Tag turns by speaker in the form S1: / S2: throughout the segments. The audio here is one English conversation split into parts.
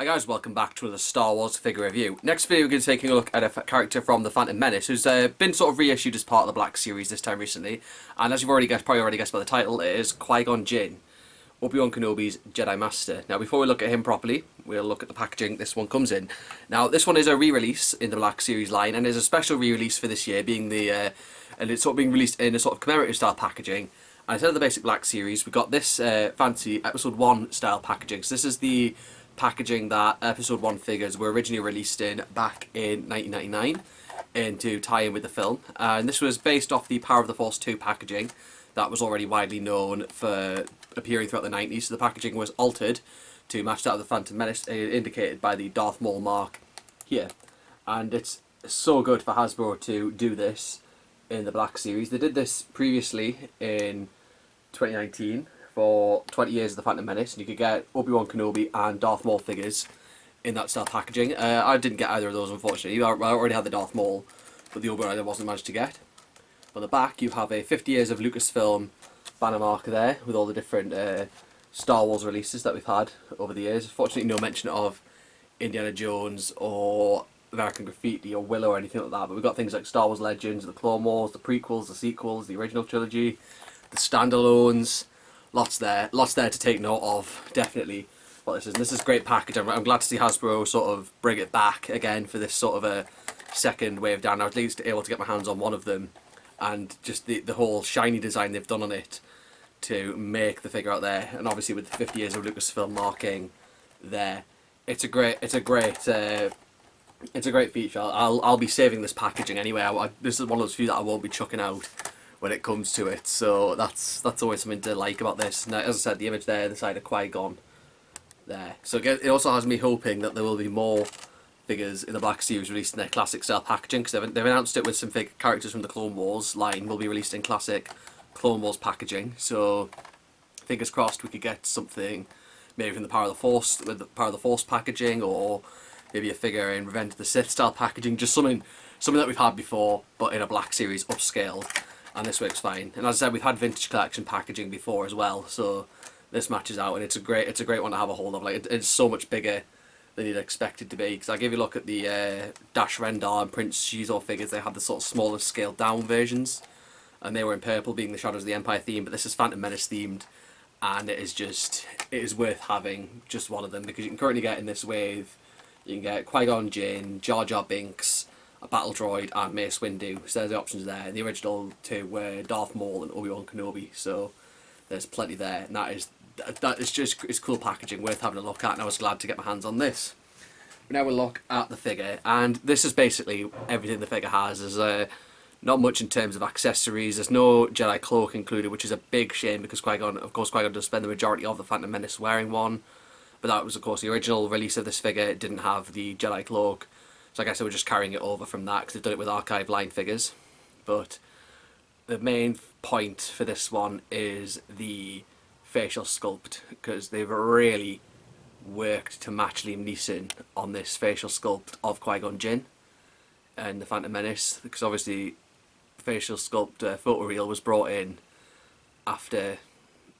S1: Hi guys, welcome back to another Star Wars figure review. Next video we're going to be taking a look at a character from the Phantom Menace who's been sort of reissued as part of the Black Series this time recently. And as you've probably already guessed by the title, it is Qui Gon Jinn, Obi-Wan Kenobi's Jedi Master. Now before we look at him properly, we'll look at the packaging this one comes in. Now this one is a re-release in the Black Series line and is a special re-release for this year, being the and it's sort of being released in a sort of commemorative style packaging. And instead of the basic Black Series, we've got this fancy Episode 1 style packaging. So this is the packaging that Episode 1 figures were originally released in back in 1999 and to tie in with the film. And this was based off the Power of the Force 2 packaging that was already widely known for appearing throughout the 90s. So the packaging was altered to match that of the Phantom Menace, indicated by the Darth Maul mark here. And it's so good for Hasbro to do this in the Black Series. They did this previously in 2019 for 20 years of the Phantom Menace, and you could get Obi-Wan Kenobi and Darth Maul figures in that style packaging. I didn't get either of those, unfortunately. I already had the Darth Maul, but the Obi-Wan I wasn't managed to get. On the back you have a 50 years of Lucasfilm banner marker there with all the different Star Wars releases that we've had over the years. Fortunately no mention of Indiana Jones or American Graffiti or Willow or anything like that, but we've got things like Star Wars Legends, the Clone Wars, the prequels, the sequels, the original trilogy, the standalones. Lots there to take note of, definitely, what this is. And this is great package. I'm glad to see Hasbro sort of bring it back again for this sort of a second wave down. I was at least able to get my hands on one of them, and just the whole shiny design they've done on it to make the figure out there, and obviously with the 50 years of Lucasfilm marking there, it's a great feature. I'll be saving this packaging anyway. This is one of those few that I won't be chucking out when it comes to it, so that's always something to like about this. Now, as I said, the image there, the side of Qui-Gon there. So it also has me hoping that there will be more figures in the Black Series released in their classic style packaging, because they've announced it with some characters from the Clone Wars line will be released in classic Clone Wars packaging. So fingers crossed we could get something maybe from the Power of the Force with the Power of the Force packaging, or maybe a figure in Revenge of the Sith style packaging, just something that we've had before but in a Black Series upscaled. And this works fine. And as I said, we've had vintage collection packaging before as well, so this matches out, and it's a great one to have a hold of. Like it's so much bigger than you'd expect it to be. Because I gave you a look at the Dash Rendar and Prince Shizo figures. They had the sort of smaller scaled down versions, and they were in purple, being the Shadows of the Empire theme. But this is Phantom Menace themed, and it is worth having just one of them, because you can currently get in this wave, you can get Qui Gon Jinn, Jar Jar Binks, a Battle Droid, and Mace Windu. So there's the options there. The original two were Darth Maul and Obi-Wan Kenobi, so there's plenty there. And it's cool packaging, worth having a look at, and I was glad to get my hands on this. Now we'll look at the figure, and this is basically everything the figure has. There's not much in terms of accessories. There's no Jedi cloak included, which is a big shame, because Qui-Gon does spend the majority of the Phantom Menace wearing one. But that was, of course, the original release of this figure. It didn't have the Jedi cloak. So I guess they were just carrying it over from that, because they've done it with archive line figures. But the main point for this one is the facial sculpt, because they've really worked to match Liam Neeson on this facial sculpt of Qui-Gon Jinn and the Phantom Menace, because obviously the facial sculpt photoreal was brought in after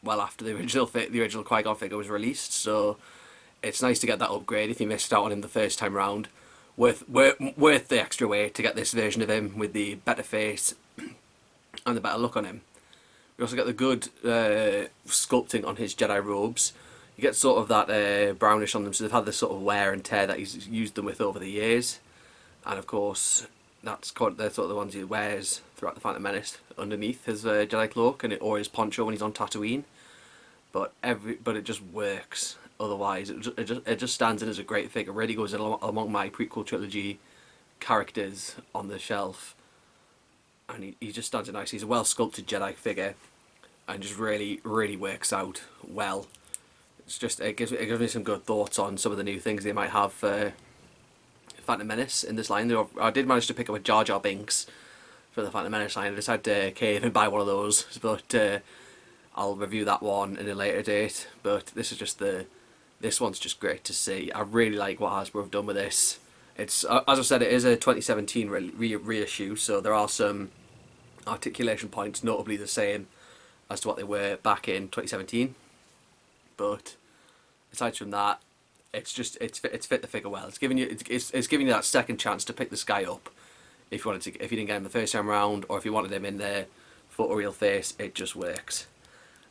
S1: the original Qui-Gon figure was released. So it's nice to get that upgrade if you missed out on him the first time round. Worth the extra weight to get this version of him with the better face and the better look on him. We also get the good sculpting on his Jedi robes. You get sort of that brownish on them, so they've had this sort of wear and tear that he's used them with over the years. And of course, they're sort of the ones he wears throughout the Phantom Menace underneath his Jedi cloak or his poncho when he's on Tatooine. But it just works. Otherwise, it just stands in as a great figure. Really goes in among my prequel trilogy characters on the shelf, and he just stands in nice. He's a well sculpted Jedi figure, and just really works out well. It gives me some good thoughts on some of the new things they might have for Phantom Menace in this line. I did manage to pick up a Jar Jar Binks for the Phantom Menace line. I just had to cave and buy one of those, but I'll review that one in a later date. But this one's just great to see. I really like what Hasbro have done with this. It's as I said, it is a 2017 reissue, so there are some articulation points notably the same as to what they were back in 2017. But aside from that, it's fit the figure well. It's giving you it's giving you that second chance to pick this guy up if you wanted to, if you didn't get him the first time around, or if you wanted him in there photoreal face, it just works.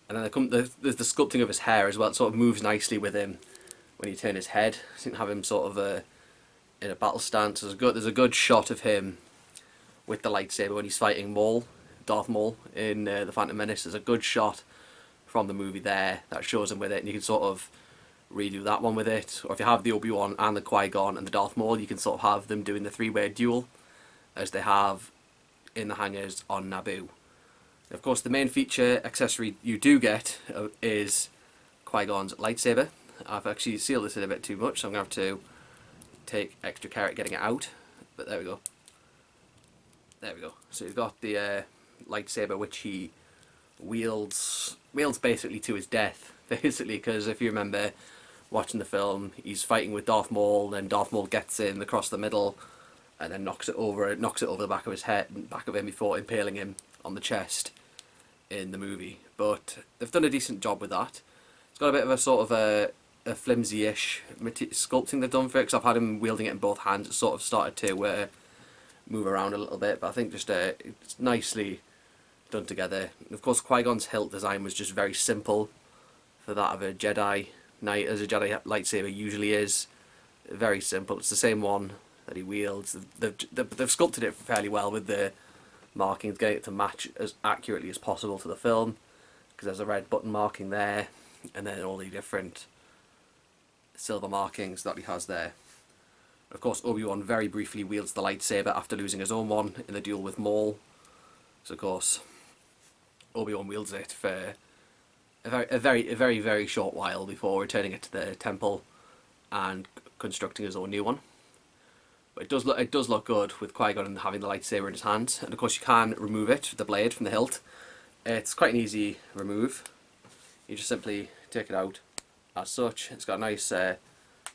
S1: And then there's the sculpting of his hair as well. It sort of moves nicely with him when you turn his head. So you can have him sort of in a battle stance. There's a good shot of him with the lightsaber when he's fighting Darth Maul in the Phantom Menace. There's a good shot from the movie there that shows him with it, and you can sort of redo that one with it. Or if you have the Obi-Wan and the Qui Gon and the Darth Maul, you can sort of have them doing the three-way duel as they have in the hangars on Naboo. Of course, the main feature accessory you do get is Qui-Gon's lightsaber. I've actually sealed this in a bit too much, so I'm going to have to take extra care at getting it out. But there we go. There we go. So you've got the lightsaber, which he wields basically to his death, basically, because if you remember watching the film, he's fighting with Darth Maul, then Darth Maul gets in across the middle and then knocks it over the back of his head, back of him, before impaling him on the chest in the movie. But they've done a decent job with that. It's got a bit of a sort of a flimsy-ish sculpting they've done for it, because I've had him wielding it in both hands. It sort of started to move around a little bit, but I think just it's nicely done together. And of course, Qui-Gon's hilt design was just very simple for that of a Jedi Knight, as a Jedi lightsaber usually is. Very simple. It's the same one that he wields. They've sculpted it fairly well with the markings, getting it to match as accurately as possible to the film, because there's a red button marking there, and then all the different silver markings that he has there. Of course, Obi-Wan very briefly wields the lightsaber after losing his own one in the duel with Maul. So of course, Obi-Wan wields it for a very short while before returning it to the temple and constructing his own new one. But it does look good with Qui-Gon and having the lightsaber in his hand. And of course, you can remove it, the blade, from the hilt. It's quite an easy remove. You just simply take it out as such. It's got a nice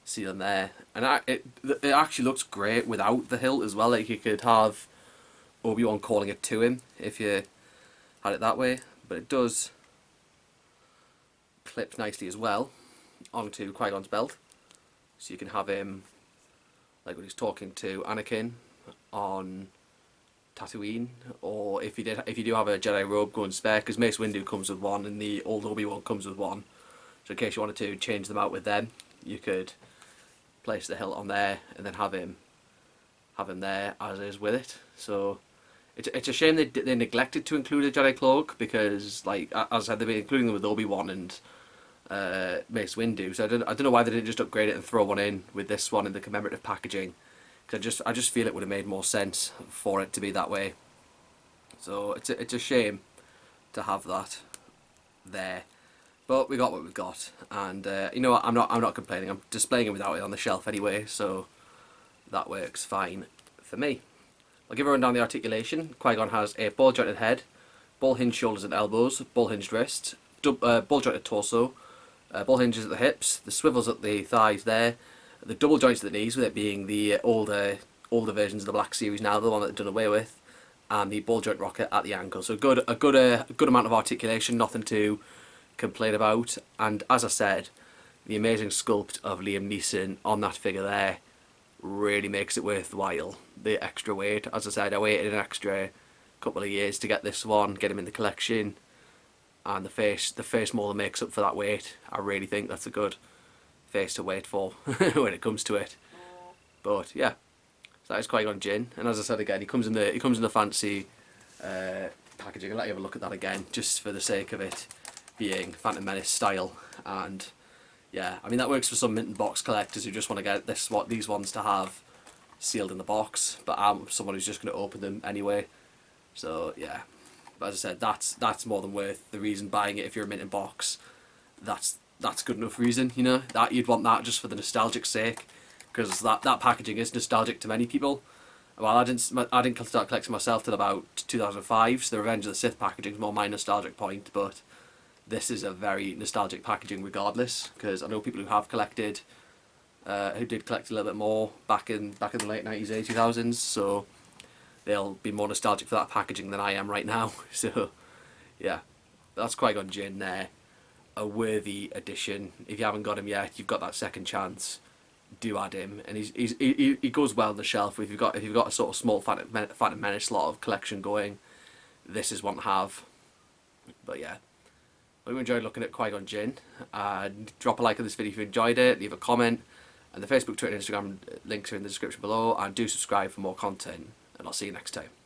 S1: sealing there, and it actually looks great without the hilt as well. Like, you could have Obi-Wan calling it to him if you had it that way, but it does clip nicely as well onto Qui-Gon's belt, so you can have him like when he's talking to Anakin on Tatooine, or if you do have a Jedi robe going spare, because Mace Windu comes with one and the old Obi-Wan comes with one, so in case you wanted to change them out with them, you could place the hilt on there and then have him there as is with it. So it's a shame they neglected to include a Jedi cloak, because, like, as I said, they've been including them with Obi-Wan and Mace Windu, so I don't know why they didn't just upgrade it and throw one in with this one in the commemorative packaging, because I just feel it would have made more sense for it to be that way. So it's a shame to have that there, but we got what we've got, and you know what, I'm not complaining. I'm displaying it without it on the shelf anyway, so that works fine for me. I'll give a run down the articulation. Qui-Gon has a ball jointed head, ball hinged shoulders and elbows, ball hinged wrist, ball jointed torso, ball hinges at the hips, the swivels at the thighs there, the double joints at the knees, with it being the older versions of the Black Series now, the one that they've done away with, and the ball joint rocket at the ankle. So a good amount of articulation, nothing to complain about. And as I said, the amazing sculpt of Liam Neeson on that figure there really makes it worthwhile, the extra weight. As I said, I waited an extra couple of years to get this one, get him in the collection, and the face more than makes up for that weight. I really think that's a good face to wait for when it comes to it. But yeah, so that is Qui Gon Jinn, and as I said again, he comes in the fancy packaging. I'll let you have a look at that again, just for the sake of it being Phantom Menace style. And yeah, I mean, that works for some mint and box collectors who just want to get these ones to have sealed in the box, but I'm someone who's just going to open them anyway. So yeah, but as I said, that's more than worth the reason buying it. If you're a mint and box, that's good enough reason, you know, that you'd want that just for the nostalgic sake, because that packaging is nostalgic to many people. Well, I didn't start collecting myself till about 2005, so the Revenge of the Sith packaging is more my nostalgic point, but this is a very nostalgic packaging regardless, because I know people who have collected, who did collect a little bit more back in the late 90s, 2000s, so they'll be more nostalgic for that packaging than I am right now. So yeah, that's Qui Gon Jinn there. a worthy addition. If you haven't got him yet, you've got that second chance. Do add him, and he goes well on the shelf. If you've got a sort of small Phantom Menace lot of collection going, this is one to have. But yeah, hope you enjoyed looking at Qui Gon Jinn. Drop a like on this video if you enjoyed it. Leave a comment, and the Facebook, Twitter, and Instagram links are in the description below. And do subscribe for more content. And I'll see you next time.